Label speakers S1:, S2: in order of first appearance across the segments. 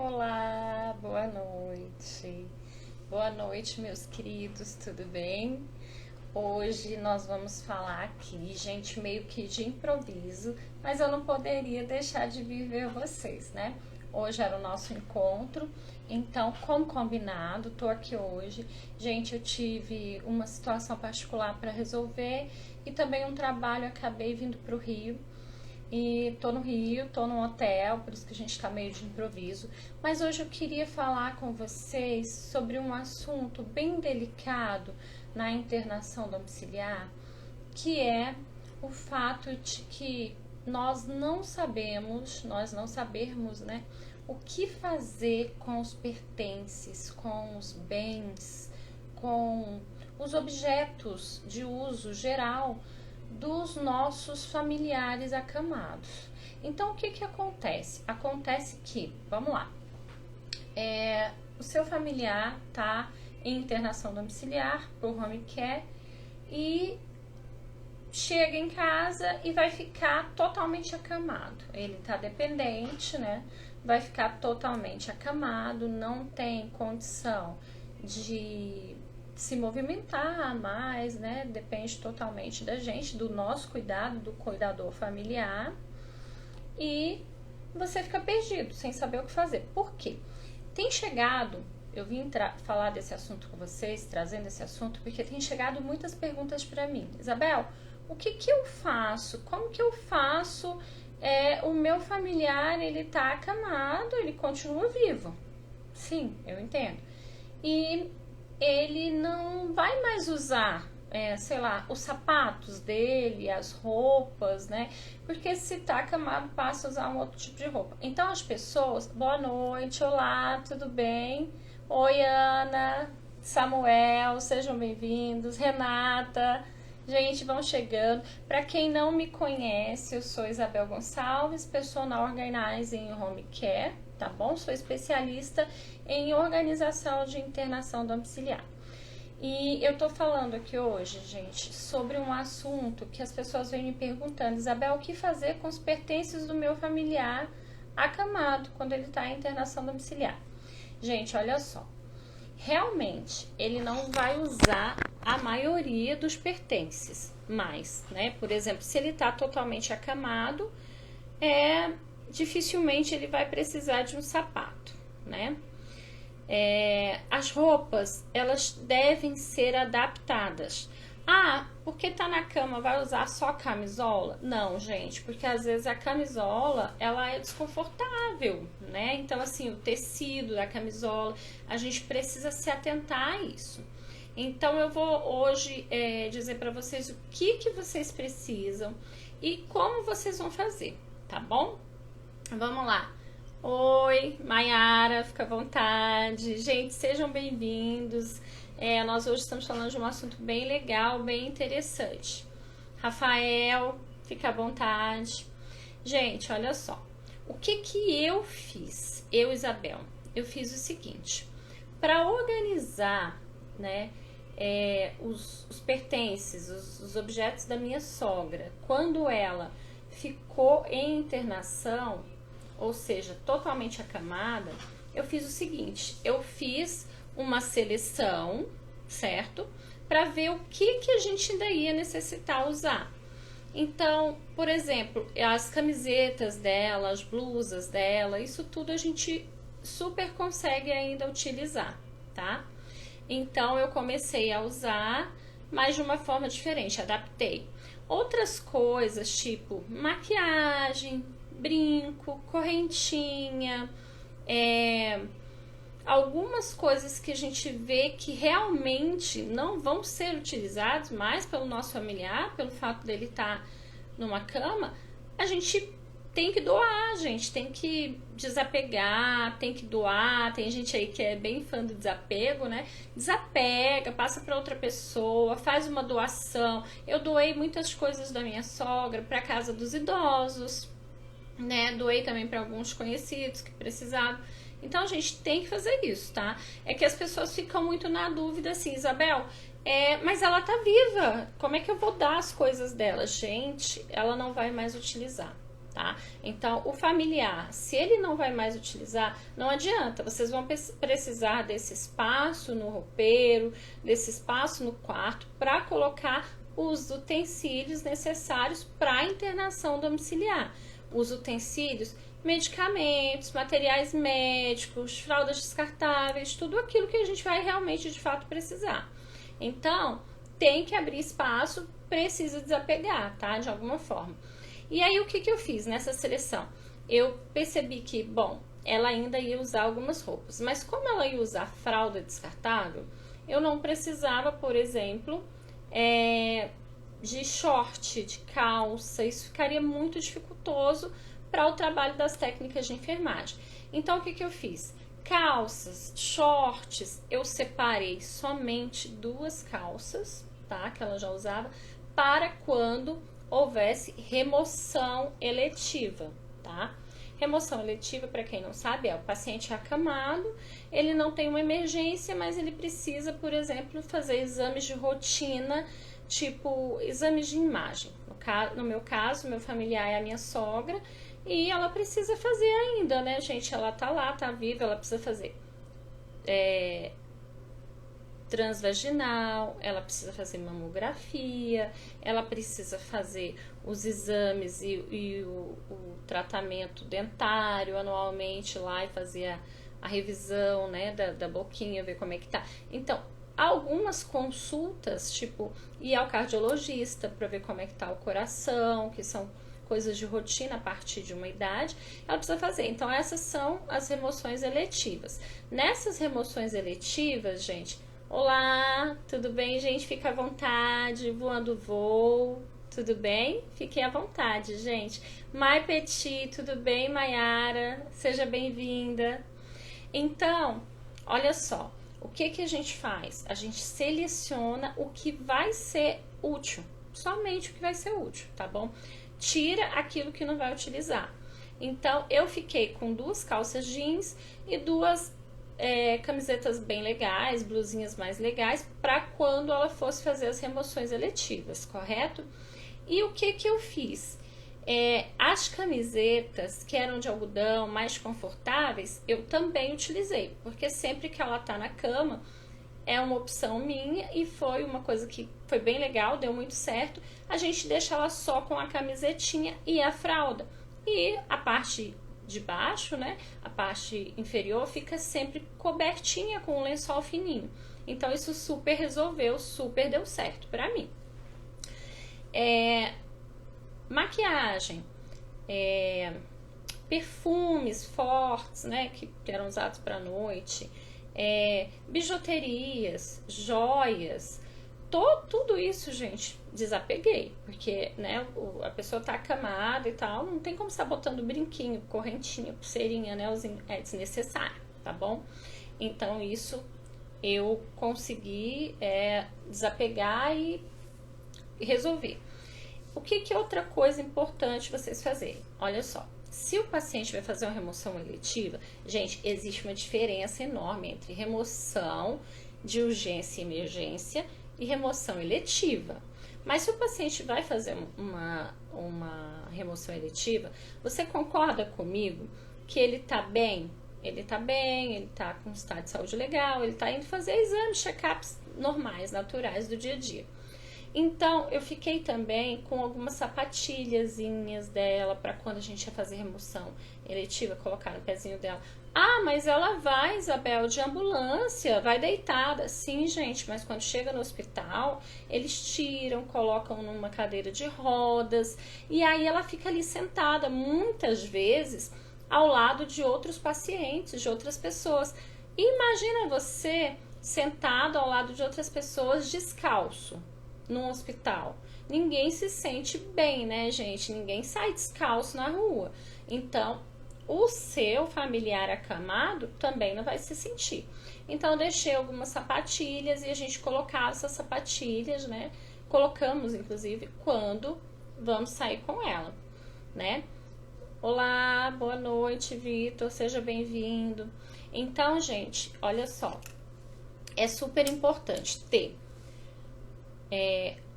S1: Olá, boa noite. Boa noite, meus queridos, tudo bem? Hoje nós vamos falar aqui, gente, meio que de improviso, mas eu não poderia deixar de vir ver vocês, né? Hoje era o nosso encontro, então, como combinado, tô aqui hoje. Gente, eu tive uma situação particular para resolver e também um trabalho, acabei vindo para o Rio. E tô no Rio, tô num hotel, por isso que a gente tá meio de improviso. Mas hoje eu queria falar com vocês sobre um assunto bem delicado na internação domiciliar, que é o fato de que nós não sabermos, né, o que fazer com os pertences, com os bens, com os objetos de uso geral dos nossos familiares acamados. Então, o que acontece? Acontece que, vamos lá, o seu familiar está em internação domiciliar por home care e chega em casa e vai ficar totalmente acamado. Ele está dependente, né? Vai ficar totalmente acamado, não tem condição de se movimentar mais, né? Depende totalmente da gente, do nosso cuidado, do cuidador familiar. E você fica perdido, sem saber o que fazer. Por quê? Tem chegado, eu vim falar desse assunto com vocês, trazendo esse assunto, porque tem chegado muitas perguntas para mim. Isabel, o que eu faço? Como que eu faço? O meu familiar, ele tá acamado, ele continua vivo. Sim, eu entendo. E ele não vai mais usar, sei lá, os sapatos dele, as roupas, né? Porque se tá acamado, passa a usar um outro tipo de roupa. Então as pessoas, boa noite, olá, tudo bem? Oi, Ana, Samuel, sejam bem-vindos, Renata. Gente, vão chegando. Para quem não me conhece, eu sou Isabel Gonçalves, Personal Organizing Home Care, tá bom? Sou especialista em organização de internação domiciliar. E eu tô falando aqui hoje, gente, sobre um assunto que as pessoas vêm me perguntando: Isabel, o que fazer com os pertences do meu familiar acamado quando ele tá em internação domiciliar? Gente, olha só. Realmente, ele não vai usar a maioria dos pertences mais, né? Por exemplo, se ele tá totalmente acamado, dificilmente ele vai precisar de um sapato, né? As roupas, elas devem ser adaptadas. Ah, porque tá na cama, vai usar só camisola? Não, gente, porque às vezes a camisola, ela é desconfortável, né? Então, assim, o tecido da camisola, a gente precisa se atentar a isso. Então, eu vou hoje dizer para vocês o que vocês precisam e como vocês vão fazer, tá bom? Vamos lá. Oi, Maiara, fica à vontade. Gente, sejam bem-vindos. Nós hoje estamos falando de um assunto bem legal, bem interessante. Rafael, fica à vontade. Gente, olha só. O que eu fiz? Eu, Isabel, eu fiz o seguinte. Para organizar, né, os pertences, os objetos da minha sogra, quando ela ficou em internação, ou seja, totalmente acamada, eu fiz o seguinte, eu fiz uma seleção, certo? Para ver o que a gente ainda ia necessitar usar. Então, por exemplo, as camisetas dela, as blusas dela, isso tudo a gente super consegue ainda utilizar, tá? Então, eu comecei a usar, mas de uma forma diferente, adaptei. Outras coisas, tipo maquiagem, brinco, correntinha, algumas coisas que a gente vê que realmente não vão ser utilizadas mais pelo nosso familiar, pelo fato dele estar numa cama, a gente tem que doar, gente, tem que desapegar, tem que doar. Tem gente aí que é bem fã do desapego, né? Desapega, passa para outra pessoa, faz uma doação. Eu doei muitas coisas da minha sogra para casa dos idosos, né? Doei também para alguns conhecidos que precisavam. Então, a gente tem que fazer isso, tá? É que as pessoas ficam muito na dúvida assim, Isabel, mas ela tá viva, como é que eu vou dar as coisas dela? Gente, ela não vai mais utilizar, tá? Então, o familiar, se ele não vai mais utilizar, não adianta, vocês vão precisar desse espaço no roupeiro, desse espaço no quarto, para colocar os utensílios necessários para a internação domiciliar. Os utensílios, medicamentos, materiais médicos, fraldas descartáveis, tudo aquilo que a gente vai realmente de fato precisar. Então, tem que abrir espaço, precisa desapegar, tá? De alguma forma. E aí, o que eu fiz nessa seleção? Eu percebi que, bom, ela ainda ia usar algumas roupas, mas como ela ia usar fralda descartável, eu não precisava, por exemplo, de short, de calça, isso ficaria muito dificultoso para o trabalho das técnicas de enfermagem. Então, o que eu fiz? Calças, shorts, eu separei somente 2 calças, tá? Que ela já usava, para quando houvesse remoção eletiva, tá? Remoção eletiva, para quem não sabe, é o paciente acamado, ele não tem uma emergência, mas ele precisa, por exemplo, fazer exames de rotina, tipo exames de imagem. No meu caso, meu familiar é a minha sogra, e ela precisa fazer ainda, né, gente? Ela tá lá, tá viva, ela precisa fazer transvaginal, ela precisa fazer mamografia, ela precisa fazer os exames e o tratamento dentário anualmente lá e fazer a revisão, né, da boquinha, ver como é que tá. Então, algumas consultas, tipo, ir ao cardiologista para ver como é que tá o coração, que são coisas de rotina a partir de uma idade, ela precisa fazer. Então, essas são as remoções eletivas. Nessas remoções eletivas, gente, olá, tudo bem, gente? Fica à vontade, voando voo, tudo bem? Fiquem à vontade, gente. Mai Petit, tudo bem, Maiara? Seja bem-vinda. Então, olha só, o que a gente faz? A gente seleciona o que vai ser útil, somente o que vai ser útil, tá bom? Tira aquilo que não vai utilizar. Então, eu fiquei com 2 calças jeans e 2 camisetas bem legais, blusinhas mais legais, para quando ela fosse fazer as remoções eletivas, correto? E o que eu fiz? As camisetas que eram de algodão, mais confortáveis, eu também utilizei, porque sempre que ela tá na cama, é uma opção minha e foi uma coisa que foi bem legal, deu muito certo. A gente deixa ela só com a camisetinha e a fralda. E a parte de baixo, né, a parte inferior fica sempre cobertinha com um lençol fininho. Então, isso super resolveu, super deu certo pra mim. Maquiagem, perfumes fortes, né, que eram usados pra noite, bijuterias, joias, tudo isso, gente, desapeguei, porque, né, a pessoa tá acamada e tal, não tem como estar botando brinquinho, correntinha, pulseirinha, né, é desnecessário, tá bom? Então, isso eu consegui desapegar e resolver. O que outra coisa importante vocês fazerem? Olha só, se o paciente vai fazer uma remoção eletiva, gente, existe uma diferença enorme entre remoção de urgência e emergência e remoção eletiva. Mas se o paciente vai fazer uma remoção eletiva, você concorda comigo que ele tá bem? Ele tá com um estado de saúde legal, ele tá indo fazer exames, check-ups normais, naturais do dia a dia. Então, eu fiquei também com algumas sapatilhazinhas dela para quando a gente ia fazer remoção eletiva, colocar no pezinho dela. Ah, mas ela vai, Isabel, de ambulância, vai deitada. Sim, gente, mas quando chega no hospital, eles tiram, colocam numa cadeira de rodas e aí ela fica ali sentada, muitas vezes, ao lado de outros pacientes, de outras pessoas. E imagina você sentado ao lado de outras pessoas descalço num hospital. Ninguém se sente bem, né, gente? Ninguém sai descalço na rua. Então, o seu familiar acamado também não vai se sentir. Então, eu deixei algumas sapatilhas e a gente colocava essas sapatilhas, né? Colocamos, inclusive, quando vamos sair com ela, né? Olá, boa noite, Vitor, seja bem-vindo. Então, gente, olha só, é super importante ter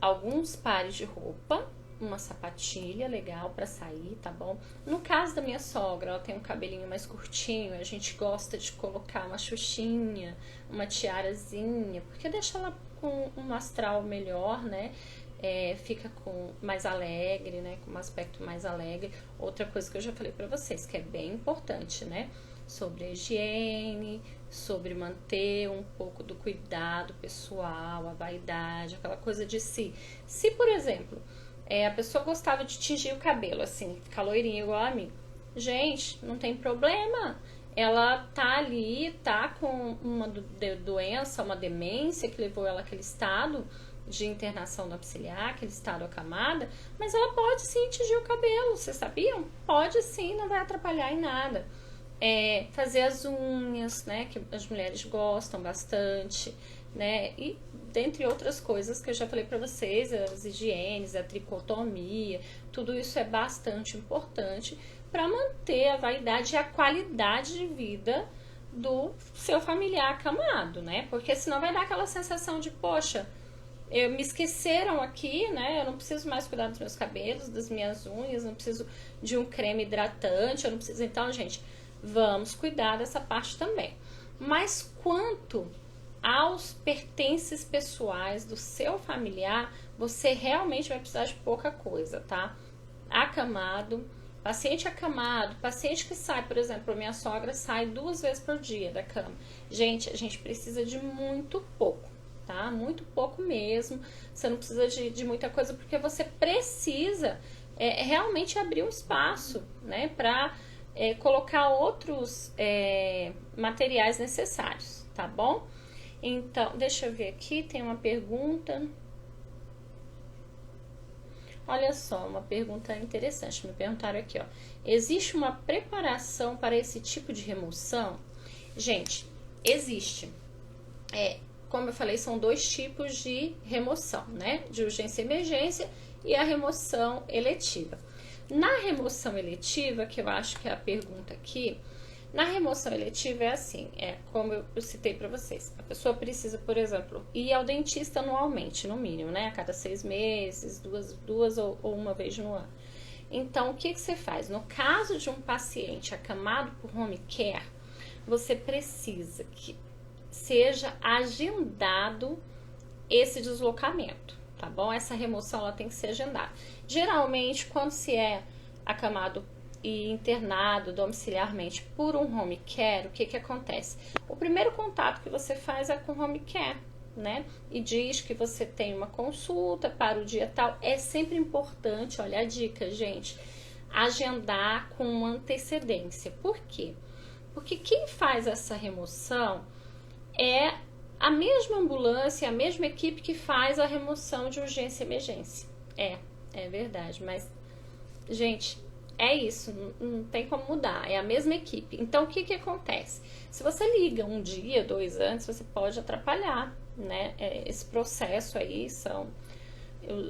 S1: alguns pares de roupa, uma sapatilha legal para sair, tá bom? No caso da minha sogra, ela tem um cabelinho mais curtinho, a gente gosta de colocar uma xuxinha, uma tiarazinha, porque deixa ela com um astral melhor, né? Fica com mais alegre, né? Com um aspecto mais alegre. Outra coisa que eu já falei para vocês, que é bem importante, né? Sobre a higiene, sobre manter um pouco do cuidado pessoal, a vaidade, aquela coisa de si. Se, por exemplo, a pessoa gostava de tingir o cabelo, assim, ficar loirinha igual a mim, gente, não tem problema. Ela tá ali, tá com uma doença, uma demência que levou ela àquele estado de internação domiciliar, aquele estado acamada, mas ela pode sim tingir o cabelo, vocês sabiam? Pode sim, não vai atrapalhar em nada. Fazer as unhas, né, que as mulheres gostam bastante, né, e dentre outras coisas que eu já falei para vocês, as higienes, a tricotomia, tudo isso é bastante importante para manter a vaidade e a qualidade de vida do seu familiar acamado, né, porque senão vai dar aquela sensação de, poxa, me esqueceram aqui, né? Eu não preciso mais cuidar dos meus cabelos, das minhas unhas, não preciso de um creme hidratante, eu não preciso. Então, gente, vamos cuidar dessa parte também. Mas quanto aos pertences pessoais do seu familiar, você realmente vai precisar de pouca coisa, tá? Acamado, paciente acamado, paciente que sai, por exemplo, a minha sogra sai 2 vezes por dia da cama. Gente, a gente precisa de muito pouco. Tá? Muito pouco mesmo, você não precisa de muita coisa, porque você precisa realmente abrir um espaço, né, para colocar outros materiais necessários, tá bom? Então, deixa eu ver aqui, tem uma pergunta. Olha só, uma pergunta interessante, me perguntaram aqui, ó. Existe uma preparação para esse tipo de remoção? Gente, existe. Como eu falei, são 2 tipos de remoção, né? De urgência e emergência e a remoção eletiva. Na remoção eletiva, que eu acho que é a pergunta aqui, na remoção eletiva é assim, como eu citei para vocês. A pessoa precisa, por exemplo, ir ao dentista anualmente, no mínimo, né? A cada 6 meses, duas ou uma vez no ano. Então, o que você faz? No caso de um paciente acamado por home care, você precisa que seja agendado esse deslocamento, tá bom? Essa remoção ela tem que ser agendada. Geralmente, quando se é acamado e internado domiciliarmente por um home care, o que acontece? O primeiro contato que você faz é com o home care, né? E diz que você tem uma consulta para o dia tal. É sempre importante, olha a dica, gente, agendar com antecedência. Por quê? Porque quem faz essa remoção é a mesma ambulância, a mesma equipe que faz a remoção de urgência e emergência. É verdade, mas, gente, é isso, não tem como mudar, é a mesma equipe. Então, o que acontece? Se você liga 1 dia, 2 antes, você pode atrapalhar, né? Esse processo aí são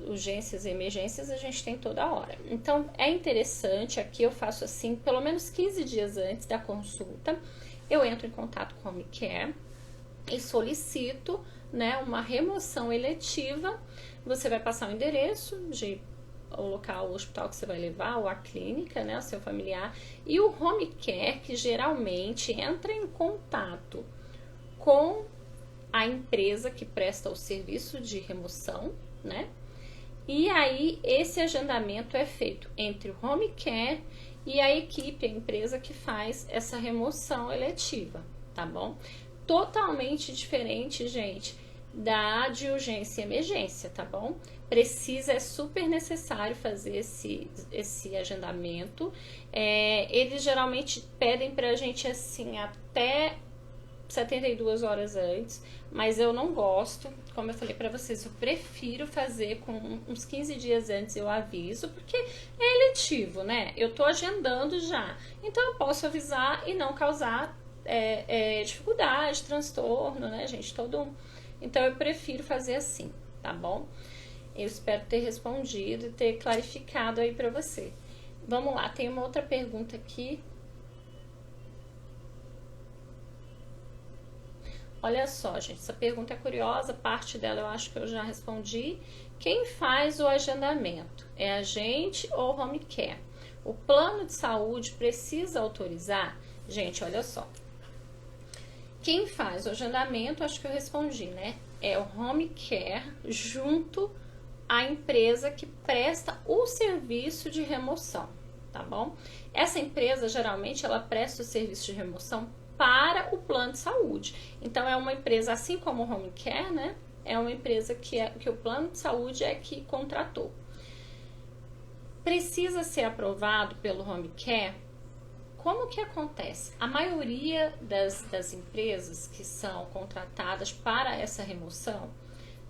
S1: urgências e emergências, a gente tem toda hora. Então, é interessante, aqui eu faço assim, pelo menos 15 dias antes da consulta, eu entro em contato com a home care e solicito, né, uma remoção eletiva. Você vai passar o endereço o local, o hospital que você vai levar, ou a clínica, né, o seu familiar, e o home care, que geralmente entra em contato com a empresa que presta o serviço de remoção, né, e aí esse agendamento é feito entre o home care e a equipe, a empresa que faz essa remoção eletiva, tá bom? Totalmente diferente, gente, da de urgência e emergência, tá bom? É super necessário fazer esse agendamento. Eles geralmente pedem pra gente assim até 72 horas antes, mas eu não gosto, como eu falei pra vocês, eu prefiro fazer com uns 15 dias antes, eu aviso, porque é eletivo, né? Eu tô agendando já, então eu posso avisar e não causar dificuldade, transtorno, né, gente? Então eu prefiro fazer assim, tá bom? Eu espero ter respondido e ter clarificado aí pra você. Vamos lá, tem uma outra pergunta aqui. Olha só, gente, essa pergunta é curiosa, parte dela eu acho que eu já respondi. Quem faz o agendamento? É a gente ou home care? O plano de saúde precisa autorizar? Gente, olha só. Quem faz o agendamento, acho que eu respondi, né? É o home care junto à empresa que presta o serviço de remoção, tá bom? Essa empresa, geralmente, ela presta o serviço de remoção para o plano de saúde. Então, é uma empresa, assim como o home care, né? É uma empresa que o plano de saúde é que contratou. Precisa ser aprovado pelo home care? Como que acontece? A maioria das empresas que são contratadas para essa remoção,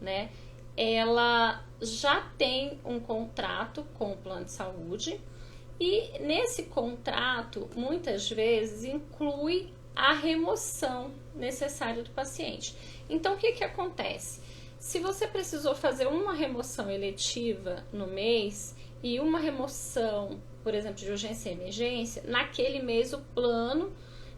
S1: né? Ela já tem um contrato com o plano de saúde e nesse contrato, muitas vezes, inclui a remoção necessária do paciente. Então, o que que acontece? Se você precisou fazer uma remoção eletiva no mês e uma remoção, por exemplo, de urgência e emergência, naquele mês o plano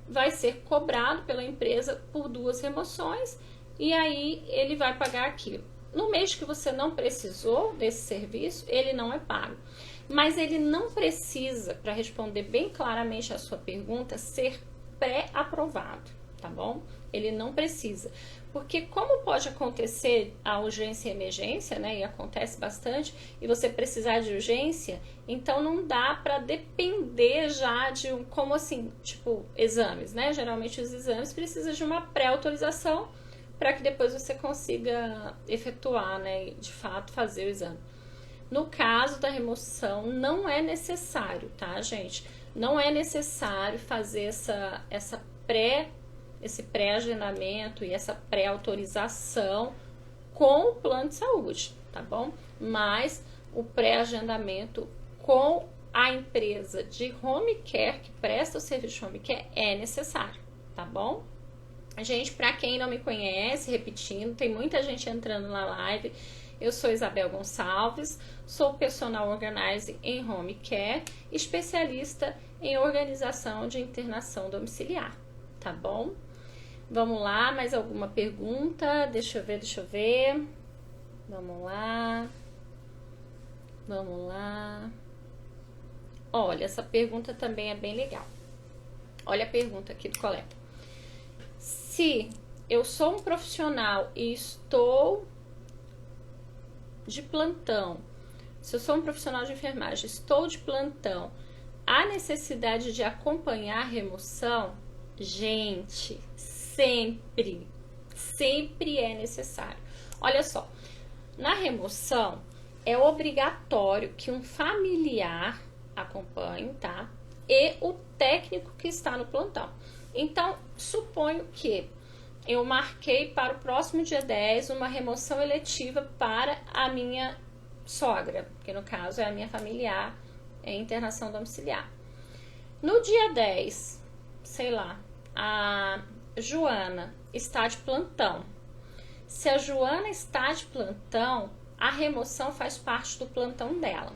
S1: vai ser cobrado pela empresa por 2 remoções e aí ele vai pagar aquilo. No mês que você não precisou desse serviço, ele não é pago. Mas ele não precisa, para responder bem claramente a sua pergunta, ser pré-aprovado, tá bom? Ele não precisa. Porque como pode acontecer a urgência e emergência, né, e acontece bastante, e você precisar de urgência, então não dá para depender já de como assim, tipo, exames, né? Geralmente os exames precisam de uma pré-autorização para que depois você consiga efetuar, né, de fato fazer o exame. No caso da remoção, não é necessário, tá, gente? Não é necessário fazer esse pré-agendamento e essa pré-autorização com o plano de saúde, tá bom? Mas o pré-agendamento com a empresa de home care, que presta o serviço de home care, é necessário, tá bom? Gente, para quem não me conhece, repetindo, tem muita gente entrando na live. Eu sou Isabel Gonçalves, sou personal organizer em home care, especialista em organização de internação domiciliar, tá bom? Vamos lá, mais alguma pergunta? Deixa eu ver. Vamos lá. Olha, essa pergunta também é bem legal. Olha a pergunta aqui do colega. Se eu sou um profissional e estou de plantão, se eu sou um profissional de enfermagem, estou de plantão, há necessidade de acompanhar a remoção? Gente, sempre é necessário. Olha só, na remoção é obrigatório que um familiar acompanhe, tá? E o técnico que está no plantão. Então, suponho que eu marquei para o próximo dia 10 uma remoção eletiva para a minha sogra, que no caso é a minha familiar em internação domiciliar. No dia 10, sei lá, a Joana está de plantão. Se a Joana está de plantão, a remoção faz parte do plantão dela.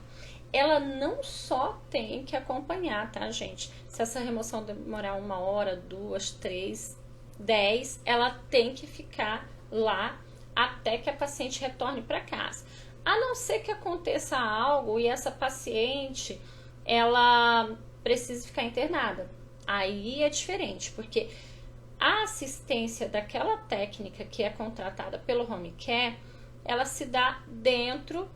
S1: Ela não só tem que acompanhar, tá, gente? Se essa remoção demorar 1 hora, 2, 3, 10, ela tem que ficar lá até que a paciente retorne para casa. A não ser que aconteça algo e essa paciente, ela precise ficar internada. Aí é diferente, porque a assistência daquela técnica que é contratada pelo home care, ela se dá dentro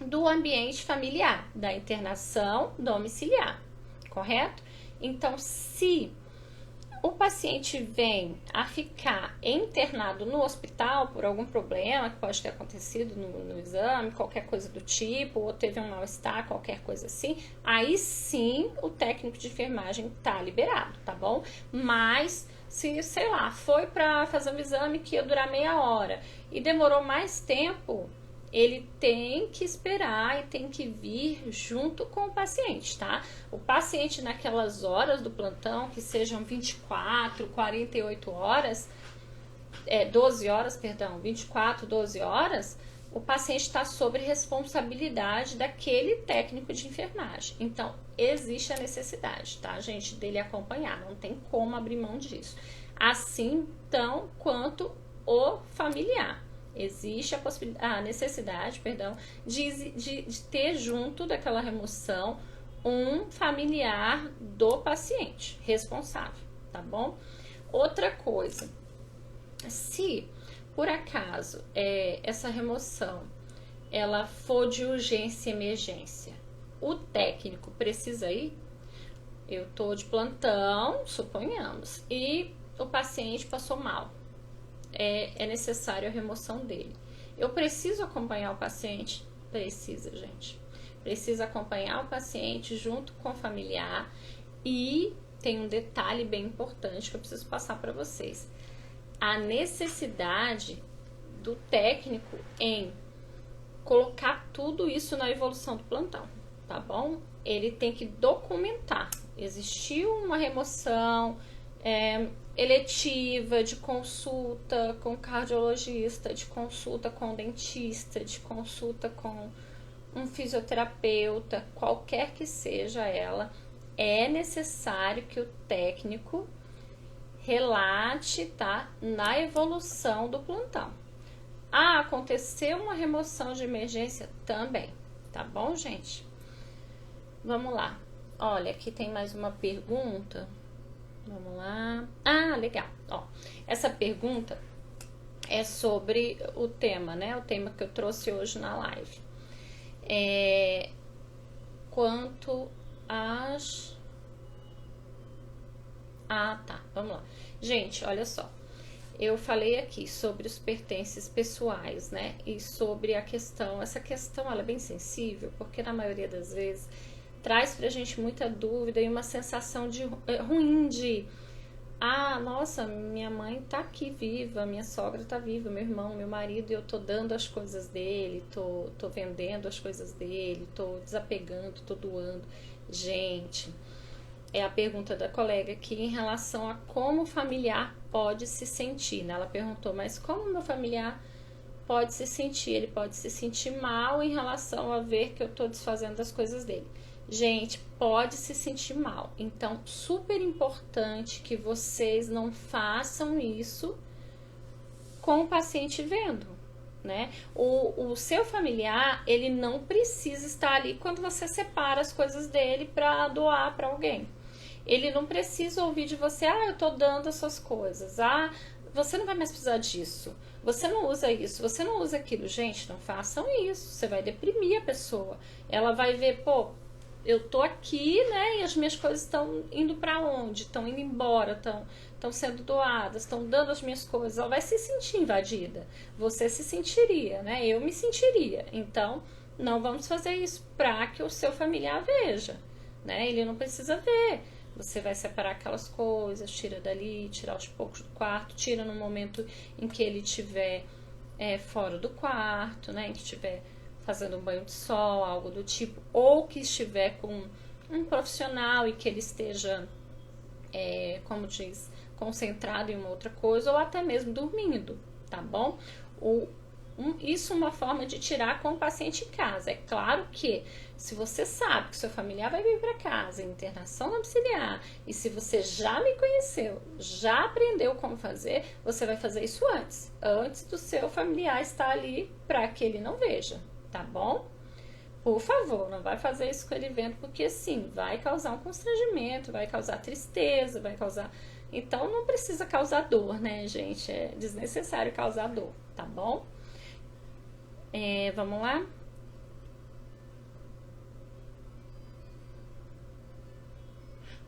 S1: do ambiente familiar, da internação domiciliar, correto? Então, se o paciente vem a ficar internado no hospital por algum problema que pode ter acontecido no exame, qualquer coisa do tipo, ou teve um mal-estar, qualquer coisa assim, aí sim o técnico de enfermagem tá liberado, tá bom? Mas se, sei lá, foi para fazer um exame que ia durar meia hora e demorou mais tempo, ele tem que esperar e tem que vir junto com o paciente, tá? O paciente naquelas horas do plantão, que sejam 24, 48 horas, 12 horas, perdão, 24, 12 horas, o paciente está sob responsabilidade daquele técnico de enfermagem. Então, existe a necessidade, tá, gente, dele acompanhar, não tem como abrir mão disso. assim tão quanto o familiar. Existe a necessidade, perdão, de ter junto daquela remoção um familiar do paciente responsável, tá bom? Outra coisa, se por acaso essa remoção ela for de urgência e emergência, o técnico precisa ir? Eu tô de plantão, suponhamos, e o paciente passou mal. É necessário a remoção dele. Eu preciso acompanhar o paciente? Precisa, gente. Precisa acompanhar o paciente junto com o familiar. E tem um detalhe bem importante que eu preciso passar para vocês. A necessidade do técnico em colocar tudo isso na evolução do plantão, tá bom? Ele tem que documentar. Existiu uma remoção eletiva, de consulta com cardiologista, de consulta com dentista, de consulta com um fisioterapeuta, qualquer que seja ela, é necessário que o técnico relate, tá, na evolução do plantão. Ah, aconteceu uma remoção de emergência também, tá bom, gente? Vamos lá. Olha, aqui tem mais uma pergunta. Vamos lá. Ah, legal. Ó, essa pergunta é sobre o tema, né? O tema que eu trouxe hoje na live. Quanto às... Ah, tá. Vamos lá. Gente, olha só. Eu falei aqui sobre os pertences pessoais, né? E sobre a questão... Essa questão, ela é bem sensível, porque na maioria das vezes traz pra gente muita dúvida e uma sensação de ruim de... Ah, nossa, minha mãe tá aqui viva, minha sogra tá viva, meu irmão, meu marido, eu tô dando as coisas dele, tô vendendo as coisas dele, tô desapegando, tô doando. Gente, é a pergunta da colega aqui em relação a como o familiar pode se sentir, né? Ela perguntou, mas como meu familiar pode se sentir? Ele pode se sentir mal em relação a ver que eu tô desfazendo as coisas dele. Gente, pode se sentir mal. Então, super importante que vocês não façam isso com o paciente vendo, né? O seu familiar, ele não precisa estar ali quando você separa as coisas dele para doar para alguém. Ele não precisa ouvir de você, eu tô dando as suas coisas. Você não vai mais precisar disso. Você não usa isso, você não usa aquilo. Gente, não façam isso. Você vai deprimir a pessoa. Ela vai ver, eu tô aqui, né, e as minhas coisas estão indo para onde? Estão indo embora, estão sendo doadas, estão dando as minhas coisas. Ela vai se sentir invadida. Você se sentiria, né? Eu me sentiria. Então, não vamos fazer isso para que o seu familiar veja, né? Ele não precisa ver. Você vai separar aquelas coisas, tira dali, tira aos poucos do quarto, tira no momento em que ele estiver fora do quarto, né, em que estiver fazendo um banho de sol, algo do tipo, ou que estiver com um profissional e que ele esteja, como diz, concentrado em uma outra coisa, ou até mesmo dormindo, tá bom? Isso é uma forma de tirar com o paciente em casa. É claro que se você sabe que seu familiar vai vir para casa, internação domiciliar, e se você já me conheceu, já aprendeu como fazer, você vai fazer isso antes do seu familiar estar ali para que ele não veja, tá bom? Por favor, não vai fazer isso com ele vendo, porque sim, vai causar um constrangimento, vai causar tristeza, vai causar... Então não precisa causar dor, né, gente? É desnecessário causar dor, tá bom? Vamos lá?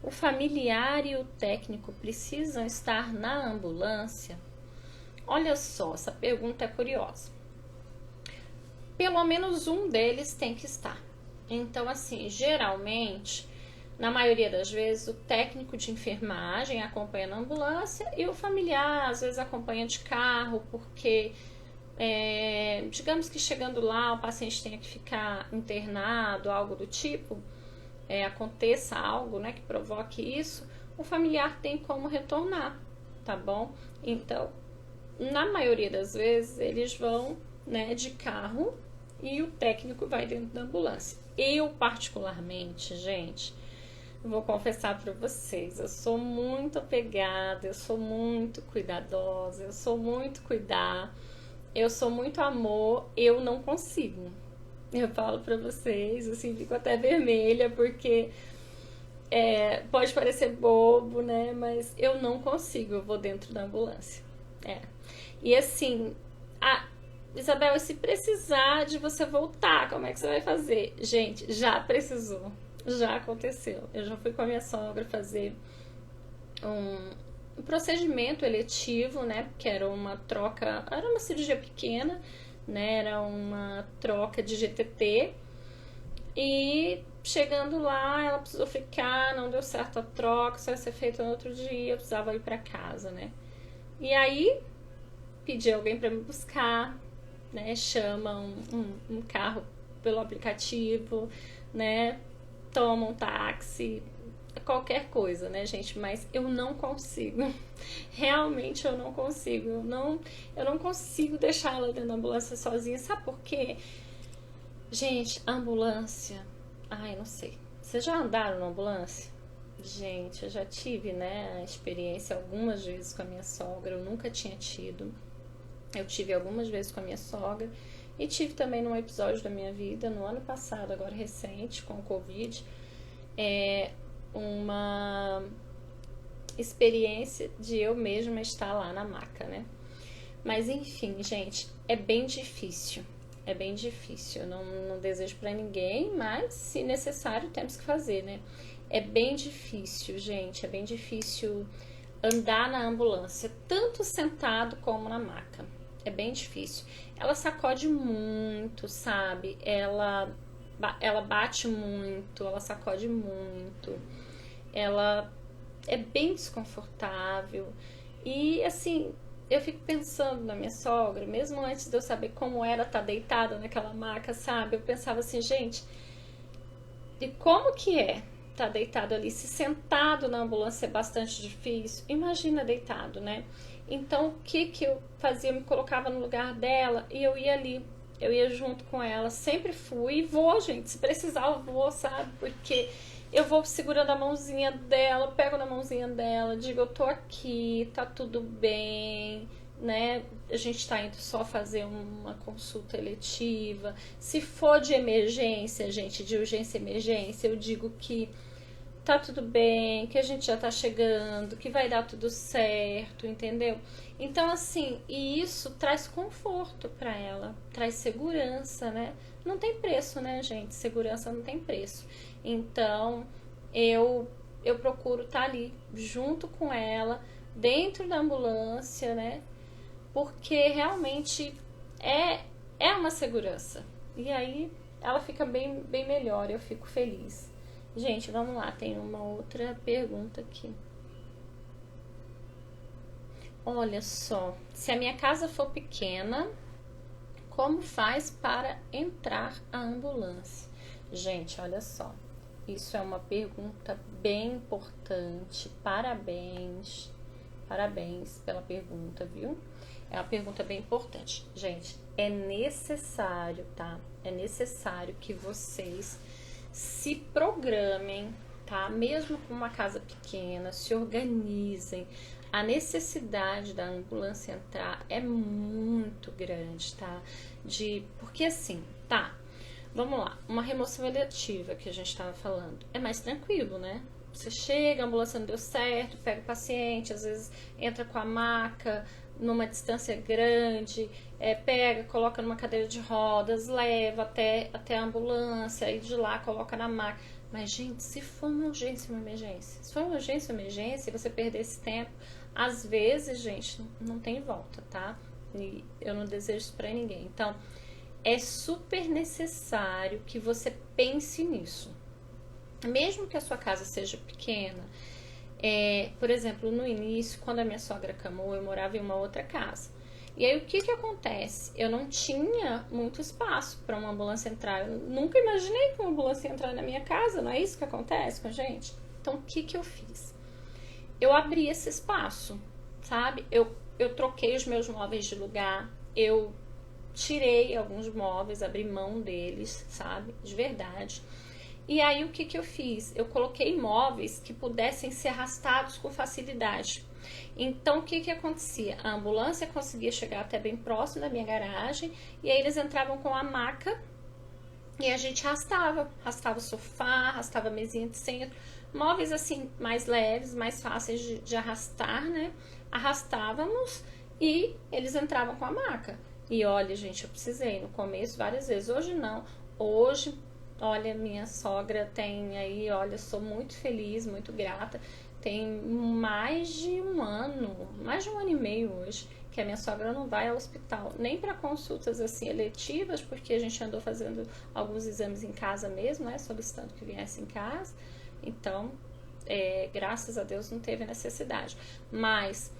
S1: O familiar e o técnico precisam estar na ambulância? Olha só, essa pergunta é curiosa. Pelo menos um deles tem que estar. Então, assim, geralmente, na maioria das vezes, o técnico de enfermagem acompanha na ambulância e o familiar, às vezes, acompanha de carro, porque... digamos que chegando lá o paciente tenha que ficar internado, algo do tipo, aconteça algo, né, que provoque isso, o familiar tem como retornar, tá bom? Então, na maioria das vezes, eles vão, né, de carro e o técnico vai dentro da ambulância. Eu, particularmente, gente, vou confessar para vocês, eu sou muito apegada, eu sou muito cuidadosa, eu sou muito cuidar, eu sou muito amor, eu não consigo. Eu falo para vocês, assim, fico até vermelha porque pode parecer bobo, né? Mas eu não consigo, eu vou dentro da ambulância. É. E assim, Isabel, se precisar de você voltar, como é que você vai fazer? Gente, já precisou. Já aconteceu. Eu já fui com a minha sogra fazer um procedimento eletivo, né? Porque era uma troca, era uma cirurgia pequena, né? Era uma troca de GTT. E chegando lá, ela precisou ficar, não deu certo a troca, só ia ser feita no outro dia, eu precisava ir para casa, né? E aí, pedi alguém para me buscar, né? Chama um carro pelo aplicativo, né? Toma um táxi, qualquer coisa, né, gente? Mas eu não consigo. Realmente eu não consigo. Eu não consigo deixar ela dentro da ambulância sozinha. Sabe por quê? Gente, ambulância. Ai, não sei. Vocês já andaram na ambulância? Gente, eu já tive, né, a experiência algumas vezes com a minha sogra. Eu nunca tinha tido. Eu tive algumas vezes com a minha sogra. E tive também num episódio da minha vida, no ano passado, agora recente, com o Covid, uma experiência de eu mesma estar lá na maca, né? Mas enfim, gente, é bem difícil. É bem difícil. Eu não desejo pra ninguém, mas se necessário temos que fazer, né? É bem difícil, gente. É bem difícil andar na ambulância, tanto sentado como na maca. É bem difícil. Ela sacode muito, sabe? Ela bate muito, ela sacode muito. Ela é bem desconfortável. E assim, eu fico pensando na minha sogra, mesmo antes de eu saber como era estar deitada naquela maca, sabe? Eu pensava assim, gente, e como que é estar deitado ali? Se sentado na ambulância é bastante difícil, imagina deitado, né? Então, o que eu fazia? Eu me colocava no lugar dela e eu ia ali. Eu ia junto com ela. Sempre fui e vou, gente. Se precisar, eu vou, sabe? Porque eu vou segurando a mãozinha dela, pego na mãozinha dela, digo, eu tô aqui, tá tudo bem, né? A gente tá indo só fazer uma consulta eletiva. Se for de emergência, gente, de urgência e emergência, eu digo que tá tudo bem, que a gente já tá chegando, que vai dar tudo certo, entendeu? Então, assim, e isso traz conforto pra ela, traz segurança, né? Não tem preço, né, gente? Segurança não tem preço. Então, eu procuro estar ali junto com ela, dentro da ambulância, né? Porque realmente é uma segurança. E aí ela fica bem melhor, eu fico feliz. Gente, vamos lá, tem uma outra pergunta aqui. Olha só, se a minha casa for pequena, como faz para entrar a ambulância? Gente, olha só, isso é uma pergunta bem importante. Parabéns, parabéns pela pergunta, viu? É uma pergunta bem importante. Gente, é necessário, tá? É necessário que vocês se programem, tá? Mesmo com uma casa pequena, se organizem. A necessidade da ambulância entrar é muito grande, tá? Porque assim, tá? Vamos lá, uma remoção eletiva que a gente estava falando é mais tranquilo, né? Você chega, a ambulância não deu certo, pega o paciente, às vezes entra com a maca numa distância grande, pega, coloca numa cadeira de rodas, leva até a ambulância, aí de lá coloca na maca. Mas, gente, se for uma urgência, uma emergência, se for uma urgência, uma emergência, e você perder esse tempo, às vezes, gente, não tem volta, tá? E eu não desejo isso pra ninguém. Então, é super necessário que você pense nisso. Mesmo que a sua casa seja pequena, por exemplo, no início, quando a minha sogra camou, eu morava em uma outra casa. E aí o que acontece? Eu não tinha muito espaço para uma ambulância entrar. Eu nunca imaginei que uma ambulância ia entrar na minha casa, não é isso que acontece com a gente? Então o que eu fiz? Eu abri esse espaço, sabe? Eu troquei os meus móveis de lugar, eu tirei alguns móveis, abri mão deles, sabe? De verdade. E aí o que que eu fiz? Eu coloquei móveis que pudessem ser arrastados com facilidade. Então o que que acontecia? A ambulância conseguia chegar até bem próximo da minha garagem e aí eles entravam com a maca e a gente arrastava o sofá, arrastava a mesinha de centro, móveis assim mais leves, mais fáceis de arrastar, né? Arrastávamos e eles entravam com a maca. E olha, gente, eu precisei no começo várias vezes. Hoje não. Hoje, olha, minha sogra tem aí, olha, sou muito feliz, muito grata. Tem mais de um ano e meio hoje, que a minha sogra não vai ao hospital, nem para consultas assim eletivas, porque a gente andou fazendo alguns exames em casa mesmo, né, solicitando que viesse em casa. Então, graças a Deus não teve necessidade. Mas,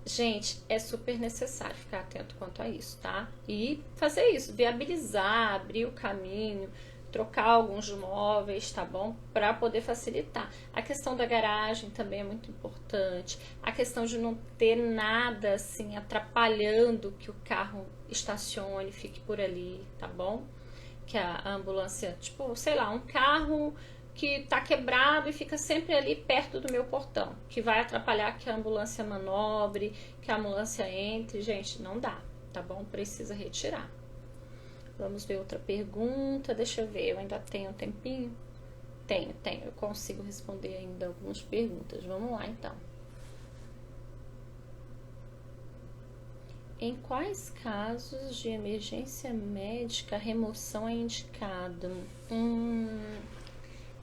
S1: gente, é super necessário ficar atento quanto a isso, tá? E fazer isso, viabilizar, abrir o caminho, trocar alguns móveis, tá bom? Para poder facilitar. A questão da garagem também é muito importante. A questão de não ter nada assim atrapalhando que o carro estacione, fique por ali, tá bom? Que a ambulância, tipo, sei lá, um carro que tá quebrado e fica sempre ali perto do meu portão, que vai atrapalhar que a ambulância manobre, que a ambulância entre. Gente, não dá, tá bom? Precisa retirar. Vamos ver outra pergunta. Deixa eu ver, eu ainda tenho um tempinho? Tenho. Eu consigo responder ainda algumas perguntas. Vamos lá, então. Em quais casos de emergência médica a remoção é indicada?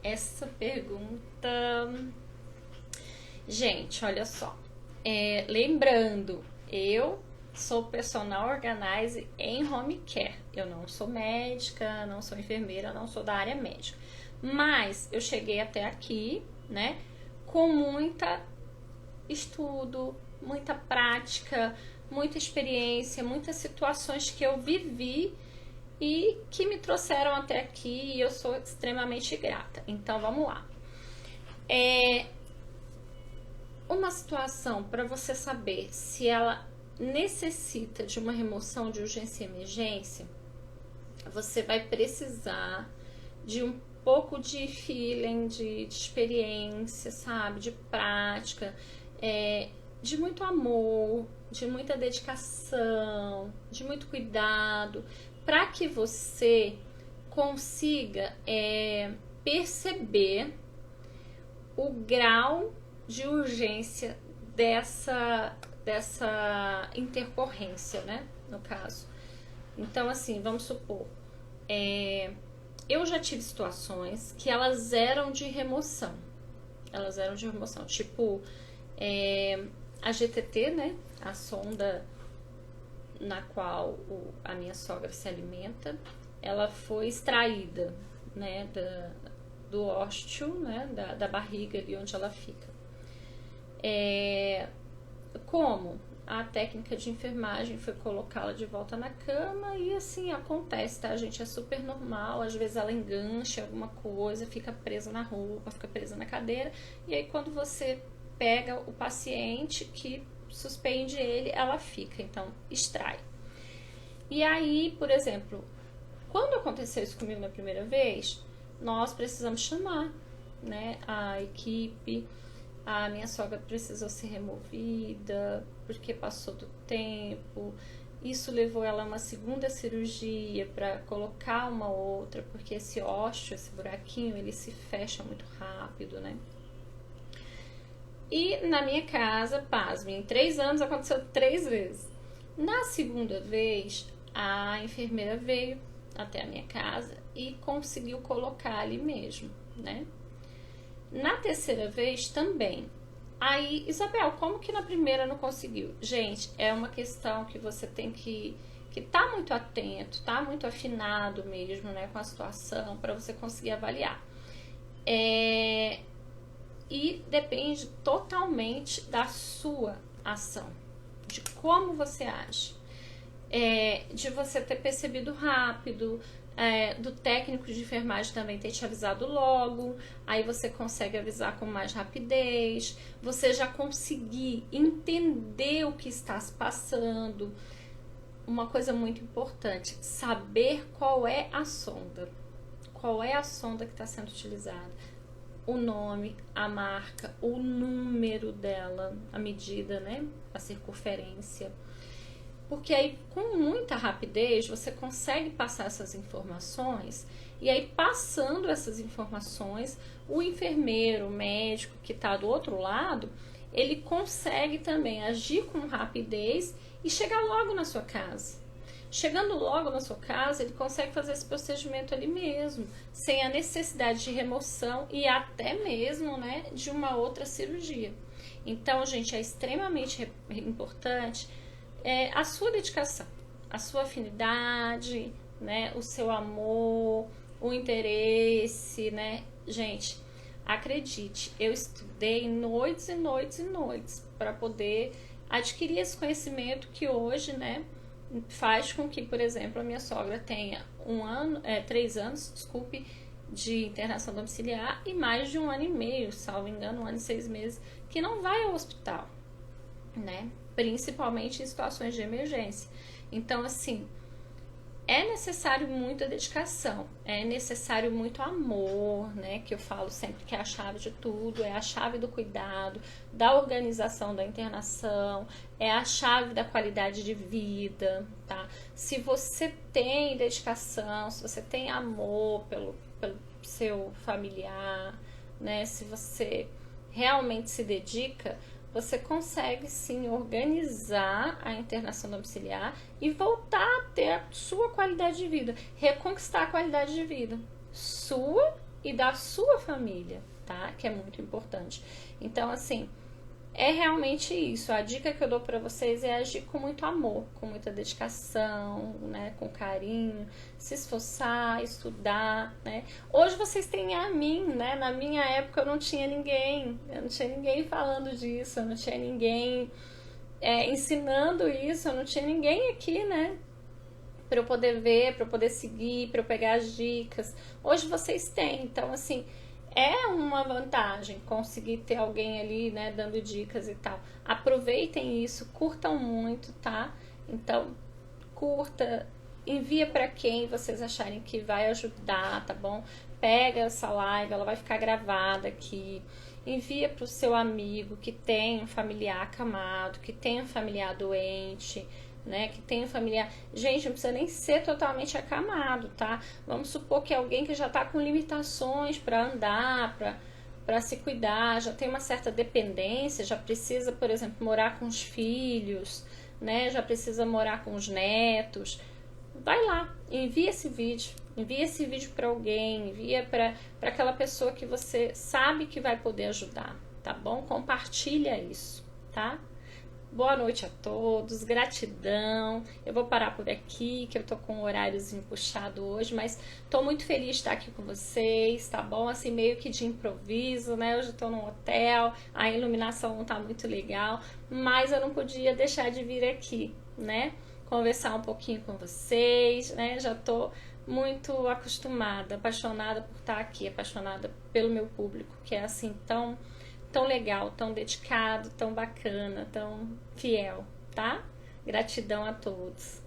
S1: Essa pergunta... Gente, olha só. Lembrando, eu sou personal organizer em home care. Eu não sou médica, não sou enfermeira, não sou da área médica. Mas eu cheguei até aqui, né, com muita estudo, muita prática, muita experiência, muitas situações que eu vivi e que me trouxeram até aqui e eu sou extremamente grata. Então, vamos lá. Uma situação para você saber se ela necessita de uma remoção de urgência e emergência, você vai precisar de um pouco de feeling, de experiência, sabe? De prática, de muito amor, de muita dedicação, de muito cuidado, para que você consiga perceber o grau de urgência dessa intercorrência, né, no caso. Então, assim, vamos supor, eu já tive situações que elas eram de remoção. Tipo, a GTT, né, a sonda na qual a minha sogra se alimenta, ela foi extraída, né, do ósteo, né, da barriga ali onde ela fica. Como? A técnica de enfermagem foi colocá-la de volta na cama e assim acontece, tá, gente? É super normal, às vezes ela engancha alguma coisa, fica presa na roupa, fica presa na cadeira, e aí quando você pega o paciente que suspende ele, ela fica, então extrai. E aí, por exemplo, quando aconteceu isso comigo na primeira vez, nós precisamos chamar, né, a equipe. A minha sogra precisou ser removida porque passou do tempo. Isso levou ela a uma segunda cirurgia para colocar uma outra, porque esse ósseo, esse buraquinho, ele se fecha muito rápido, né? E na minha casa, pasmem, em 3 anos aconteceu 3 vezes. Na segunda vez, a enfermeira veio até a minha casa e conseguiu colocar ali mesmo, né? Na terceira vez também. Aí, Isabel, como que na primeira não conseguiu? Gente, é uma questão que você tem que tá muito atento, tá muito afinado mesmo, né, com a situação para você conseguir avaliar. E depende totalmente da sua ação, de como você age, de você ter percebido rápido, do técnico de enfermagem também ter te avisado logo, aí você consegue avisar com mais rapidez, você já conseguir entender o que está se passando. Uma coisa muito importante, saber qual é a sonda. qual é a sonda que está sendo utilizada, o nome, a marca, o número dela, a medida, né, a circunferência. Porque aí, com muita rapidez, você consegue passar essas informações, e aí, passando essas informações, o enfermeiro, o médico que está do outro lado, ele consegue também agir com rapidez e chegar logo na sua casa. Chegando logo na sua casa, ele consegue fazer esse procedimento ali mesmo, sem a necessidade de remoção e até mesmo, né, de uma outra cirurgia. Então, gente, é extremamente importante a sua dedicação, a sua afinidade, né, o seu amor, o interesse, né? Gente, acredite, eu estudei noites e noites e noites para poder adquirir esse conhecimento que hoje, né, faz com que, por exemplo, a minha sogra tenha 3 anos, desculpe, de internação domiciliar e mais de 1 ano e meio, salvo engano, 1 ano e 6 meses, que não vai ao hospital, né? Principalmente em situações de emergência. Então, assim, é necessário muita dedicação, é necessário muito amor, né? Que eu falo sempre que é a chave de tudo, é a chave do cuidado, da organização da internação, é a chave da qualidade de vida, tá? Se você tem dedicação, se você tem amor pelo seu familiar, né? Se você realmente se dedica, você consegue sim organizar a internação domiciliar e voltar a ter a sua qualidade de vida, reconquistar a qualidade de vida sua e da sua família, tá? Que é muito importante. Então, assim, é realmente isso. A dica que eu dou para vocês é agir com muito amor, com muita dedicação, né? Com carinho, se esforçar, estudar, né? Hoje vocês têm a mim, né? Na minha época eu não tinha ninguém falando disso, eu não tinha ninguém ensinando isso, eu não tinha ninguém aqui, né? Para eu poder ver, para eu poder seguir, para eu pegar as dicas. Hoje vocês têm, então assim, é uma vantagem conseguir ter alguém ali, né, dando dicas e tal. Aproveitem isso, curtam muito, tá? Então, curta, envia para quem vocês acharem que vai ajudar, tá bom? Pega essa live, ela vai ficar gravada aqui. Envia para o seu amigo que tem um familiar acamado, que tem um familiar doente, né, que tem um familiar. Gente, não precisa nem ser totalmente acamado, tá? Vamos supor que é alguém que já tá com limitações para andar, para se cuidar, já tem uma certa dependência, já precisa, por exemplo, morar com os filhos, né? Já precisa morar com os netos. Vai lá, envia esse vídeo para alguém, envia para aquela pessoa que você sabe que vai poder ajudar, tá bom? Compartilha isso, tá? Boa noite a todos, gratidão. Eu vou parar por aqui, que eu tô com um horáriozinho puxado hoje, mas tô muito feliz de estar aqui com vocês, tá bom? Assim, meio que de improviso, né? Hoje eu tô num hotel, a iluminação não tá muito legal, mas eu não podia deixar de vir aqui, né? Conversar um pouquinho com vocês, né? Já tô muito acostumada, apaixonada por estar aqui, apaixonada pelo meu público, que é assim tão legal, tão dedicado, tão bacana, tão fiel, tá? Gratidão a todos.